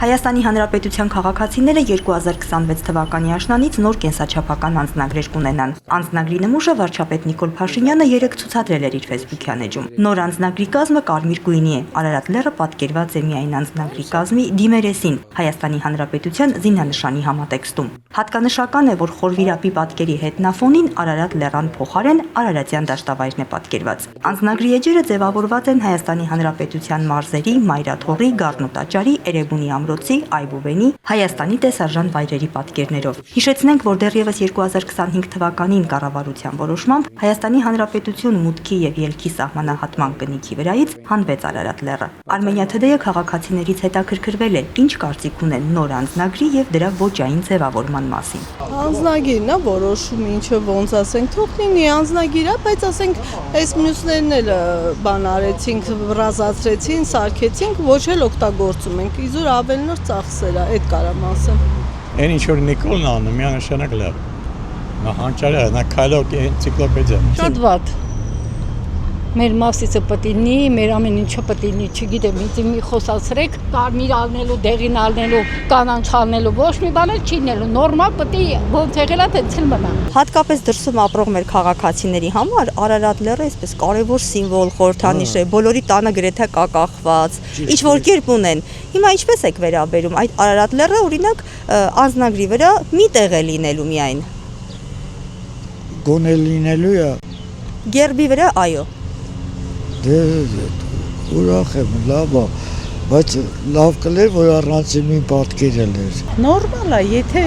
Հայաստանի Հանրապետության քաղաքացիները 2026 թվականի աշնանից նոր կենսաչափական անձնագրեր կունենան։ Անձնագրի նմուշը վարչապետ Նիկոլ Փաշինյանը երեկ ցուցադրել էր իր Facebook-յան էջում։ Նոր անձնագրի կազմը կարմիր գույնի է, Արարատ լեռը պատկերված է միայն անձնագրի կազմի դիմերեսին, Հայաստանի Հանրապետության զինանշանի համատեքստում։ Հատկանշական է, որ խորվիրապի պատկերի հետնաֆոնին Արարատ լեռան փոխարեն Արարատյան դաշտավայրն է պատկերված։ Անձնագրի էջերը ձևավորված են Հայաստանի Հանրապետության մարզերի, Մայրաթողի, Գառնուտաճարի, Էրեբունի ամրոցի, Այբուբենի, Հայաստանի տեսարժան վայրերի պատկերներով։ Հիշեցնենք, որ դեռևս 2025 թվականին կառավարության որոշմամբ Հայաստանի Հանրապետություն մուտքի եւ ելքի սահմանահատման կնիքի վրայից հանվեց Արարատ լեռը։ Armenia Today-ը քաղաքացիներից հետաքրքրվել է, ինչ կարծիք ունեն նոր անձնագրի եւ դրա ոճային ձևավորման մասին։ Անձնագիրն է որոշում, ինչը ոնց ասենք, թող լինի անձնագիր է, բայց ասենք այս մյուսներն էլ բան արեցինք, ռազացրեցին, սարքեցինք, ոչ էլ օգտագործում ենք։ Իզուր ավելնոր ծախսեր է, այդ կարամ ասեմ։ Այն ինչ որ Նիկոլն անում, միանշանակ լավ։ Նա հանճարը, նա քայլող էնցիկլոպեդիա։ Շատ վատ։ Մեր մասիցը պետք է լինի, մեր ամեն ինչը պետք է լինի, չգիտեմ, ինձ մի խոսացրեք, կարմիր ալնելու, դեղին ալնելու, կանանչ ալնելու, ոչ մի բան էլ չի լինելու, նորմալ պետք է ոնց եղել է, տենց էլ մնա։ Հատկապես դրսում ապրող մեր քաղաքացիների համար Արարատ լեռը այսպես կարևոր սիմվոլ, խորհրդանիշ է, բոլորի տանը գրեթե կա կախված, ինչ որ կերպ ունեն։ Հիմա ինչպես եք վերաբերում այդ Արարատ լեռը, օրինակ, անձնագրի վրա մի տեղ է լինելու միայն։ Գոնե լինելու է։ Գերբի վրա, այո։ Դե ուրախ եմ, լավ է, բայց լավ կլեր, որ առանցին մի պատկեր էր։ Նորմալ է, եթե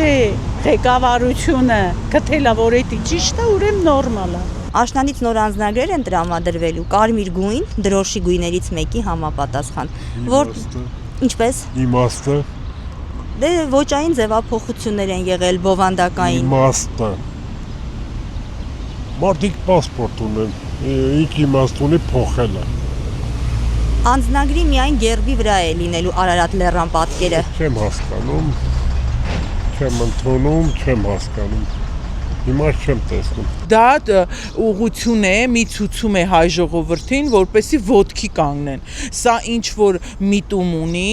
ղեկավարությունը գտել է, որ դա ճիշտ է, ուրեմն նորմալ է։ Աշնանից նոր անձնագրեր են տրամադրվելու, կարմիր գույն, դրոշի գույներից մեկի համապատասխան, որ ինչպես Իմաստը, դե ոճային ձևափոխություններ են եղել բովանդակային։ իմաստը։ Մարդիկ պասպորտ ունեն, ինչ իմաստ ունի փոխելը։ Անձնագրի միայն գերբի վրա է լինելու Արարատ լեռան պատկերը։ Չեմ հասկանում, չեմ ընդունում, չեմ հասկանում։ Հիմա չեմ տեսնում։ Դա ուղղություն է, մի ցուցում է հայ ժողովրդին, որպեսզի ոտքի կանգնեն։ Սա ինչ որ միտում ունի,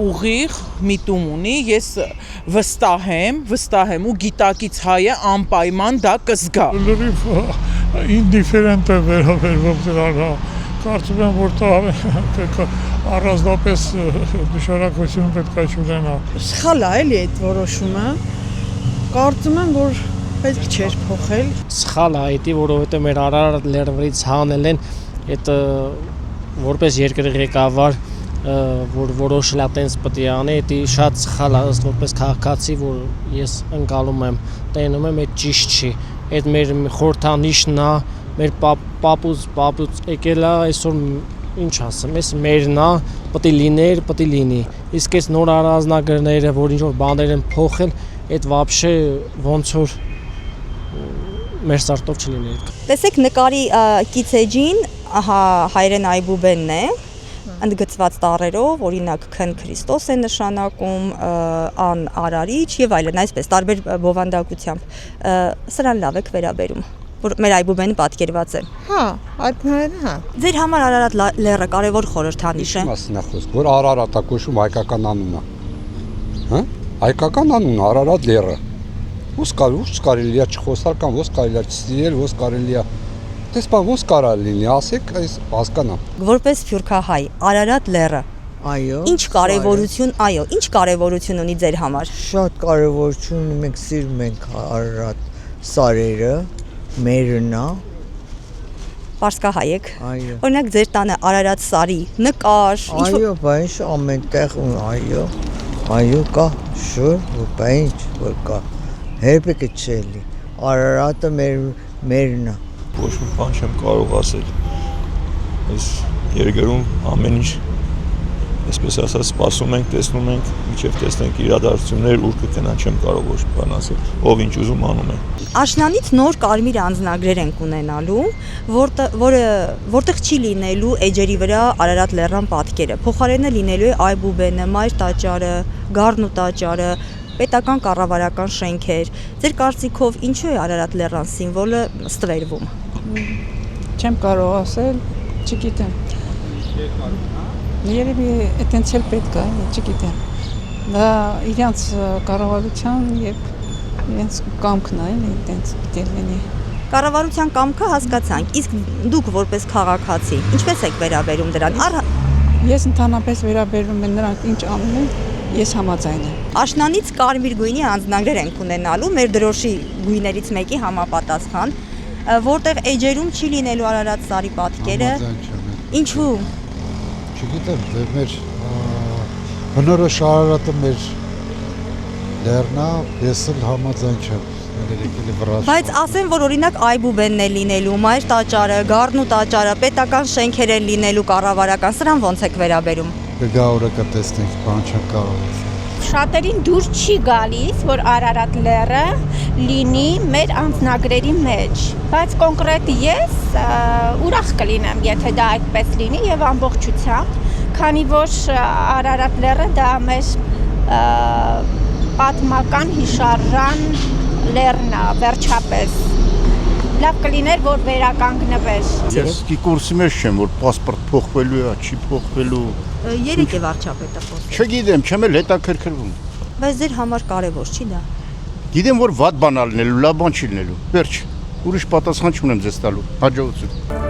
ուղիղ միտում ունի, ես վստահ եմ ու գիտակից հայը անպայման դա կզգա։ Լրիվ ինդիֆերենտ է վերաբերվում դրան, կարծում եմ, որ դա պետք է առանձնապես նշանակություն պետք է չունենա։ Սխալ է էլի այդ որոշումը։ Կարծում եմ, որ պետք չէր փոխել։ Սխալ է դա, որովհետև մեր Արարատ լեռներից հանել են, այդ որպես երկրի ղեկավար, որ որոշել է տենց պետք է անի, դա շատ սխալ է, ըստ որպես քաղաքացի, որ ես ընկալում եմ, տենում եմ, այդ ճիշտ չի։ Այդ մեր խորհրդանիշն է, մեր պապուց եկել է, այսօր ինչ ասեմ, այս մերն է, պետք է լինի։ Իսկ այս նոր անձնագրերը, որ ինչ որ բաներ են փոխել, այդ вообще ոնց որ մեր սարտով չլիներ։ Տեսեք նկարի կիցեջին, ահա հայրեն Այբուբենն է, ընդգծված տառերով, օրինակ Քն Քրիստոս է նշանակում, Ան Արարիչ եւ այլն, այսպես տարբեր բովանդակությամբ։ Սրան լավ եք վերաբերում, որ մեր Այբուբենը պատկերված է։ Հա, այդքան հա։ Ձեր համար Արարատ լեռը կարևոր խորհրդանիշ է։ Մասն է խոսք, որ Արարատ է կոչվում հայկական անուն է։ Հա? Հայկական անուն է Արարատ լեռը։ Ո՞ս կարելի է չխոսալ կամ ո՞ս կարելի է չստիրել, ո՞ս կարելի է։ Դες բան ո՞ս կարա լինի, ասեք, այս հասկանամ։ Որպես սփյուռքահայ, Արարատ լեռը։ Այո։ Ինչ կարևորություն ունի ձեր համար։ Շատ կարևորություն ունի, մենք սիրում ենք Արարատ սարերը, մերնա։ Պարսկահայ եք։ Այո։ Օրինակ ձեր տանը Արարատ սարի նկար, Այո, բայց ամենտեղ այո կա, շուտ, բայց որ կա։ Հերբեկը չելի։ Արարատը մերնա։ Ոչ մի բան չեմ կարող ասել։ Այս երկրում ամեն ինչ, այսպես ասած, սպասում ենք, տեսնում ենք, մինչև տեսնենք իրադարձություններ, ուր կգնան, չեմ կարող ոչ մի բան ասել։ Ով ինչ ուզում անում է։ Աշնանից նոր կարմիր անձնագրեր ենք ունենալու, որտեղ չի լինելու էջերի վրա Արարատ լեռան պատկերը։ Փոխարենը լինելու է Այբուբենը, Մայրտաճարը, Գառնուտաճարը, պետական կառավարական շենքեր։ Ձեր կարծիքով ինչու է Արարատ լեռան սիմվոլը ստվերվում։ Չեմ կարող ասել, չգիտեմ։ Երևի այտենց էլ պետք է, չգիտեմ։ Դա իրանց կառավարության եւ իրենց կամքն է, այտենց պետք է լինի։ Կառավարության կամքը հասկացանք, իսկ դուք որպես քաղաքացի, ինչպես եք վերաբերում դրան։ Ես ընդհանրապես վերաբերում եմ նրանք ինչ անում են, ես համաձայն եմ։ Աշնանից կարմիր գույնի անձնագրեր ենք ունենալու մեր դրոշի գույներից մեկի համապատասխան, որտեղ էջերում չի լինելու Արարատ Սարի պատկերը։ Ինչու։ Չգիտեմ, դե մեր բնորոշ Արարատը մեր լեռնա, ես էլ համաձայն չեմ։ Բայց ասեմ, որ օրինակ Այբուբենն է լինելու, Մայր տաճարը, Գառնու տաճարը, պետական շենքեր են լինելու կառավարական, սրան ոնց եք վերաբերում։ Գա օրը կտեսնենք, բան չեմ կարող։ Շատերին դուր չի գալիս, որ Արարատ լեռը լինի մեր անձնագրերի մեջ, բայց կոնկրետ ես ուրախ կլինեմ, եթե դա այդպես լինի եւ ամբողջությամբ, քանի որ Արարատ լեռը դա մեր պատմական հիշարժան լեռնա, վերջապես։ Լավ կլիներ, որ վերականգնվեր։ Ես կուրսի մեջ չեմ, որ պասպորտ փոխվելու է, չի փոխվելու։ Երեք է վարչապետը խոսել։ Չգիտեմ, չեմ էլ հետաքրքրվում։ Բայց ձեր համար կարևոր չի դա։ Գիտեմ, որ վատ բան ալնելու, լավ բան չի լինելու։ Վերջ, ուրիշ պատասխան չունեմ ձեզ տալու։ Հաջողություն։